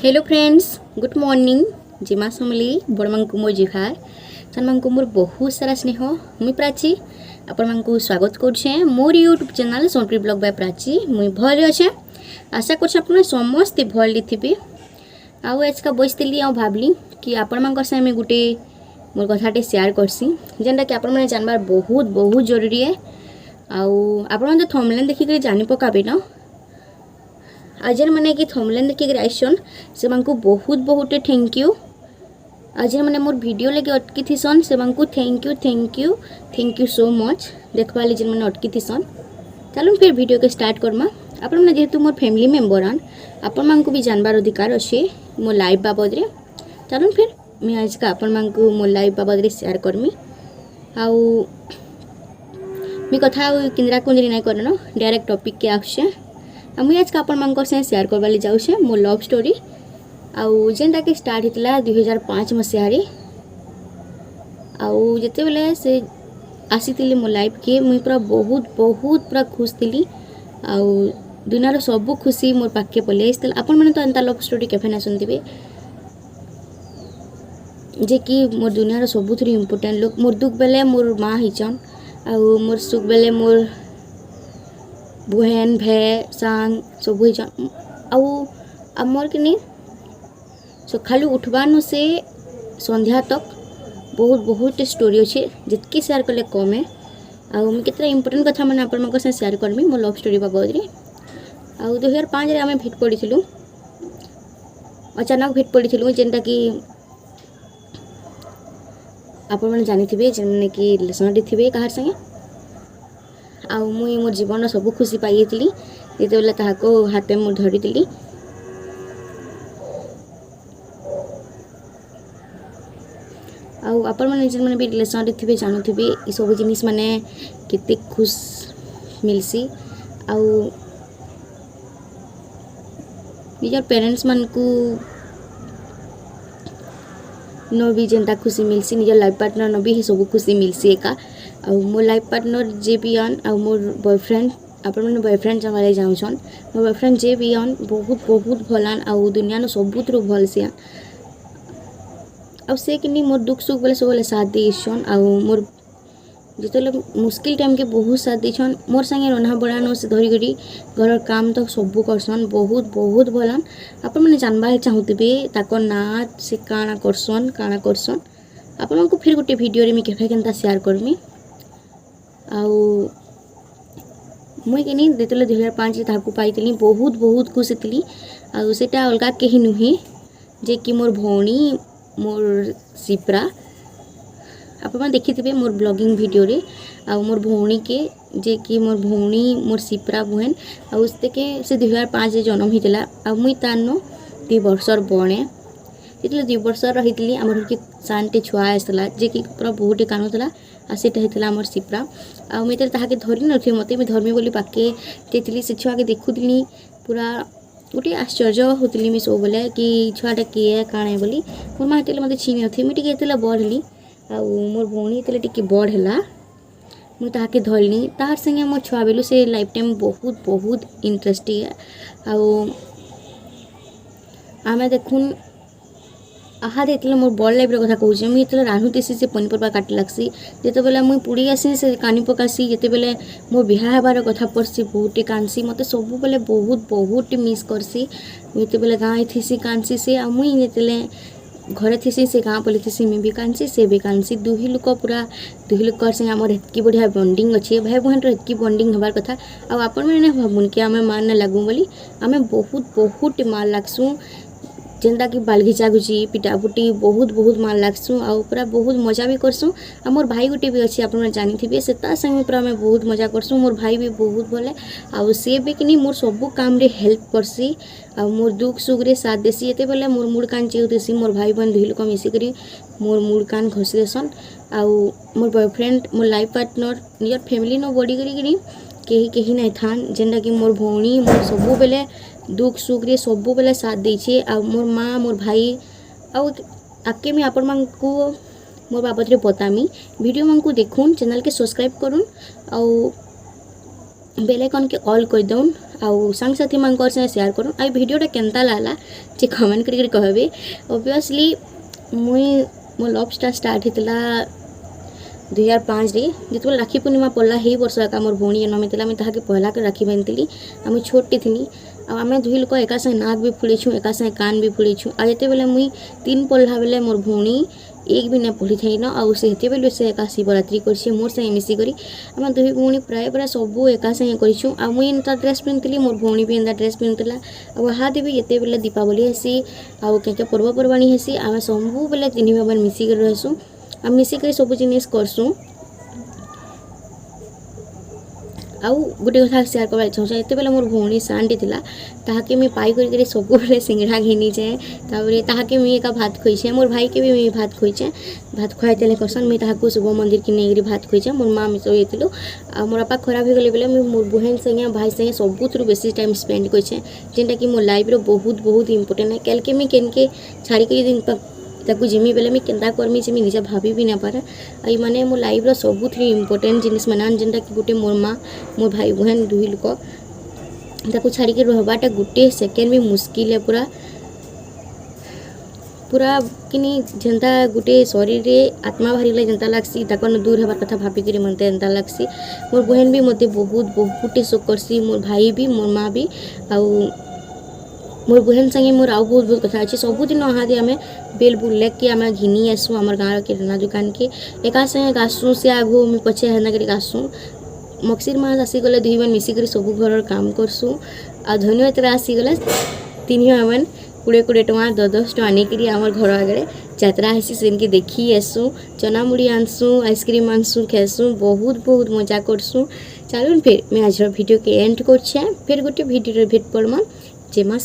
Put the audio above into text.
Hello friends, good morning. जिमा समली बड़ मानकु मोर जुहार, सान मानकु मोर बहुत सारा स्नेह। मुई प्राची आपण मानकु स्वागत करछे मोर YouTube channel Sonpri blog by Prachi. मुई भल अच्छे, आशा करछे आपण समस्ते भल थिबे। आउ आज का बसतिली आ भाबली कि आपण मानकर संगे गुटे मोर कथाटे शेयर करसी जेनटा कि आपण माने जानबार बहुत बहुत जरूरी है। आउ आपण माने थंबनेल देखि के जानि पकाबे ना। आज मैंने कि थंबनेल देखिक आइसन से बहुत बहुत थैंक यू। आज मैंने मोर वीडियो लगे अटकी थीसन से थैंक यू सो मच देखवा ली मैंने अटकी थीसन। चलो फिर वीडियो के स्टार्ट करमा। आपण मैंने जेहेतु मोर फैमिली मेम्बर आन आपण मानकु भी जानबार अधिकार अच्छे मो लाइफ बाबद रे। चलो फिर मैं आज का आपण मानकु मो लाइफ बाबद रे शेयर करमी। आउ मी कथा किंद्रा कुंद्री नहीं करना, डायरेक्ट टॉपिक के आछे। मुझे आज का आपण मानकर से शेयर करवाली जाऊे मो लव स्टोरी आउ जेनटा कि स्टार्ट होता 2005 मसीह। आउ जिते बेले से आसी मो लाइफ के मुई पूरा बहुत बहुत पूरा खुश थी। आउ दुनियार सब खुशी मोर पाखे पलि आसती। आपण मैंने तो एंता लव स्टोरी केफे ना सुनते जे कि मोर दुनियार सबुथ इम्पोर्टेंट लोग। मोर दुख बेले मोर माँ हिचन, आउ मोर सुख बेले मोर बहन भे सांग सब हिचन। आउ आमर कि नहीं सकालू उठवानु से संध्या तक बहुत बहुत स्टोरी अच्छे जितकी शेयर कले कम है। आउ मुझे केतना इम्पोर्टेंट कथा मैंने आपण से शेयर करमी मो लव स्टोरी बाबद रे। आउ 2005 रे आमे भेट पड़ी थिलु, अचानक भेट पड़ी थिलु जेनटा कि आपण मैंने जानी थिबे जेने कि रिलेशन थिबे कहार संगे। आउ मुई मोर जीवन सब खुशी पाई जिते बेले ताको हाथे मु धरी। आउ आपण मैंने जेन मैंने भी रिलेशन थे जानूथे ये सब जिनिस माने केते खुश मिलसी। आउ निजर पेरेंट्स मान को नो भी जेनता खुशी मिलसी निजर लाइफ पार्टनर नो भी सब खुशी मिलसी एका। आउ मोर लाइफ पार्टनर जे भी आन आउ मोर बॉयफ्रेंड आपण मैंने बॉयफ्रेंड जमारे जाऊन मोर बॉयफ्रेंड जे भी आन बहुत बहुत भलान आउ दुनिया नो सबुतरु भल से आउ से कि मोर दुख सुख बोले सब बोले साथ देसन। आउ मोर जिते मुश्किल टाइम के बहुत साथ देछन। मोर संगे रन्हा बड़ानो से धरी करी घर काम तो सब करसन बहुत बहुत भलान। आपण मैंने जानबार चाहूथे ताको ना से काना करसन आपण मानकु फिर गोटे वीडियो रे मी केफे केनता शेयर करमी। आउ मुई कि नहीं देतले 2005 ताकू पाई बहुत बहुत खुश थी। आउ सेटा अलगा कहीं नुहे जे कि मोर भौणी मोर सिप्रा आप देखी मोर ब्लॉगिंग वीडियो रे। आउ मोर भौणी के जे कि मोर भौणी मोर सिप्रा बहन आउ के से 2005 जन्म होता। आउ मुई तानो 2 वर्षर बणे जितने 2 वर्षर रही आमर कि सानटे छुआ आसला जे कि पूरा बहुत कानुला आ सेटा होता आमर सिप्रा। आउ मुझे ताके धरी नी मत धर्मी बोली पाके जाइली से छुआ के देखुली पूरा गोटे आश्चर्य होती मुझे सब बोले कि छुआटा किए काणे बोली। मोर माँ होते मत छीनी नी मुझे बड़ आउ मोर भौणी टे बड़ है मुझे ताके धरली तार संगे मो छुआ बेलू से लाइफ टाइम बहुत बहुत इंटरेस्टिंग है। आउ आमे देखुन आहा देते मोर बड़ लाइफ कथा कहूँ मुझे रांधुसी से पनीपरिया काटी लगसी जिते बेले मुई पुड़ी आसी से कानी पकासी जिते बेले मो बिहा हबार कथा पड़सी बहुत कानसी मत सब बेले बहुत बहुत मिस करसी। जिते बेले गाँ थीसी कानसी से आ मुई जिते घरे थीसी से गाँ पलि थीसी मुझे भी कानसी से भी कानसी दुही लोक पूरा दुही लोक संगे आमर हेतकी बढ़िया बॉन्डिंग अच्छे भाई बहन हेतकी बॉन्डिंग हबार कथा। आउ आपण मैंने भाबुन कि आमे मान न लागू बोली आमे बहुत बहुत मार लागसु जेनटा कि बाल घिचा घुची पिटा पुटी बहुत बहुत मार लागसु आउ पूरा बहुत मजा भी करसु। आ मोर भाई गोटे भी अच्छे आप जानी से संगे पूरा आम बहुत मजा करसु। मोर भाई भी बहुत भले आउ सी भी कि मोर सब काम रे हेल्प करसी आ मोर दुख सुख रे साथ देसी। ये बेले मोर मुड़ कान चेउतेसी मोर भाई बहन दुही लोक मिसिक मोर मुड़ कान घसी देसन। आउ मोर बॉयफ्रेंड मोर लाइफ पार्टनर निजर फैमिली नो बड़ी करी कहीं नहीं थान जेनटा कि मोर भौणी मोर सब बेले दुख सुख रे सब बेले साथ देछे। आ मोर माँ मोर भाई आउ आके मैं आपण मानकु मोर बाबद रे बतामी वीडियो मानकु देखुन चैनल के सब्सक्राइब करुन आउ बेल आइकन के ऑल कर दउन आउ संग साथी मानकर से शेयर करूँ आई वीडियोटा केनता लागला जे कमेंट करके कहबे। ऑब्वियसली मुई मो लव स्टार्ट होता 2005 रे जितबेले राखी पूर्णिमा पड़ला ही वर्ष एका मोर भौणी जन्म होता मुझे ताके पहला के राखी बांधली आम छोटी थी आम दुई लोक एका संगे नाक भी फुलेछुँ एका संगे कान भी फुलेछुँ आ जिते बेले मुई 3 पढ़ला बेले मोर भौणी एक भी ना पढ़ी थी न आउ से बेले से एका शिवरात्रि कर मोर संगे मिसिक आम दुई भौणी प्राय प्राय सबू एका संगे करूँ आ मुई एंता ड्रेस पिंधली मोर भौणी भी एंता ड्रेस पिंधला आ हाथ भी जिते बेले दीपावली हेसी आउ क्या पर्वपर्वाणी हेसी आम सबू बेले 3 भाई मिसिक रहसूँ आ मिसिक सब जिनिस करसूँ। आउ गोटे कथा शेयर करवा चाहूँ जिते बेले मोर भौणी सानटी थी ताके मुझे पाई कर सब बेले सिंगड़ा घिनी जाए ताके मुझे एका भात खोईचे मोर भाई के भी मुझे भात खोईचे भात खुआई तेल करसन मुझे ताकू शुभ मंदिर की नहीं भात खोईचे मोर माँ मिस जाइलु आ मोर बापा खराब हो गले बेले मुझे मोर बहन संगे भाई संगे सबुथ बेसी टाइम स्पेंड करछे जेनटा कि मोर लाइफ रो बहुत बहुत इंपोर्टेंट है कल के मुझे केनके छाड़ी के दिन ताकू जिमी बेले मुझे केन्ता करमी से निजे भाभी भी ना पारे आई माने मो लाइफ रो सबुथ इंपोर्टेंट जिनिस मानान जेनटा कि गोटे मोर माँ मोर भाई बहन दुई लोक ताकू छाड़ी के रहबाटा गोटे सेकेंड भी मुश्किल है पूरा पूरा किनी जेनता गोटे शरीर रे आत्मा बाहरी जेनता लागसी ताकन दूर हबार कथा भाभी करे मनते एंता लागसी मोर बहन भी मते बहुत बहुत शोक करसी मोर भाई भी मोर माँ भी आउ मोर बहन संगे मोर आउ बहुत बहुत कथा अच्छे सबुदिन हाँ आम बेल बुल लेके आम घिनी आसू आम गाँव किराना दुकान के एका संगे गासूँ से आगू पछे हेना कर गासूँ मक्सिर मास आसीगले 2 भाई मिसिक सब घर काम करसूँ आ धन्यवाद आसीगले 3 भाई 20-20 टଙ୍କା 10-10 टଙ୍କା आनिकी आम घर आगे यात्रा हेसी सेनके देखी आसू चना मुड़ी आनसूँ आइसक्रीम आनसूँ खेसूँ बहुत बहुत मजा करसूँ। चलून फिर मैं आज भिडियो के एंड कर फिर गोटे भिडियो भेट पड़मा जे माँ